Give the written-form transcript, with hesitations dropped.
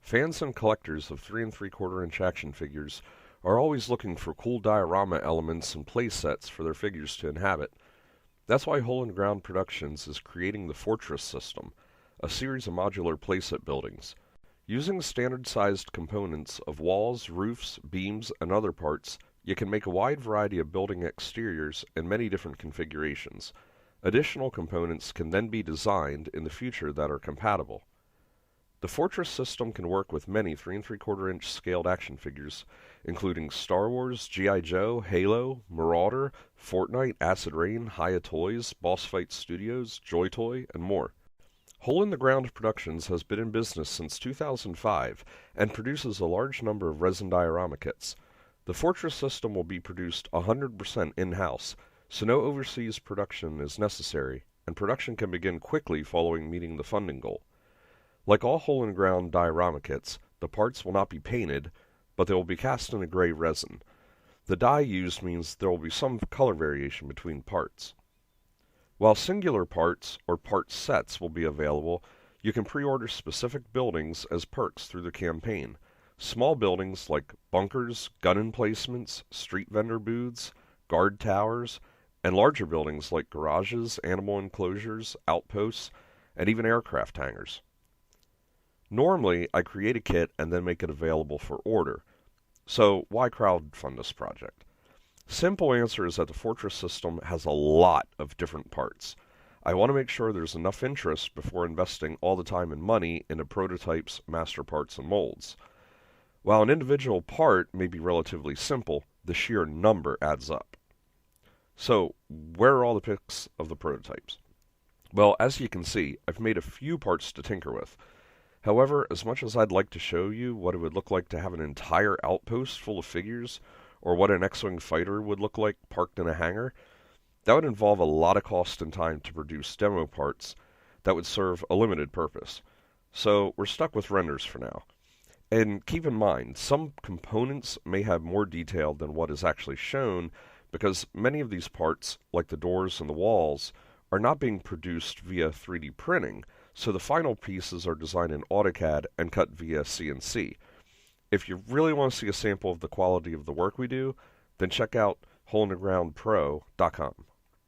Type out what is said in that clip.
Fans and collectors of 3 3/4 inch action figures are always looking for cool diorama elements and play sets for their figures to inhabit. That's why Hole and Ground Productions is creating the Fortress system, a series of modular playset buildings. Using standard-sized components of walls, roofs, beams, and other parts, you can make a wide variety of building exteriors in many different configurations. Additional components can then be designed in the future that are compatible. The Fortress system can work with many 3 3/4 inch scaled action figures, including Star Wars, G.I. Joe, Halo, Marauder, Fortnite, Acid Rain, Hiya Toys, Boss Fight Studios, Joy Toy, and more. Hole in the Ground Productions has been in business since 2005 and produces a large number of resin diorama kits. The Fortress system will be produced 100% in-house, so no overseas production is necessary, and production can begin quickly following meeting the funding goal. Like all Hole in Ground diorama kits, the parts will not be painted, but they will be cast in a gray resin. The dye used means there will be some color variation between parts. While singular parts or part sets will be available, you can pre-order specific buildings as perks through the campaign. Small buildings like bunkers, gun emplacements, street vendor booths, guard towers, and larger buildings like garages, animal enclosures, outposts, and even aircraft hangars. Normally, I create a kit and then make it available for order. So, why crowdfund this project? Simple answer is that the Fortress system has a lot of different parts. I want to make sure there's enough interest before investing all the time and money into prototypes, master parts, and molds. While an individual part may be relatively simple, the sheer number adds up. So, where are all the pics of the prototypes? Well, as you can see, I've made a few parts to tinker with. However, as much as I'd like to show you what it would look like to have an entire outpost full of figures, or what an X-Wing fighter would look like parked in a hangar, that would involve a lot of cost and time to produce demo parts that would serve a limited purpose. So we're stuck with renders for now. And keep in mind, some components may have more detail than what is actually shown, because many of these parts, like the doors and the walls, are not being produced via 3D printing, so the final pieces are designed in AutoCAD and cut via CNC. If you really want to see a sample of the quality of the work we do, then check out holeinthegroundpro.com.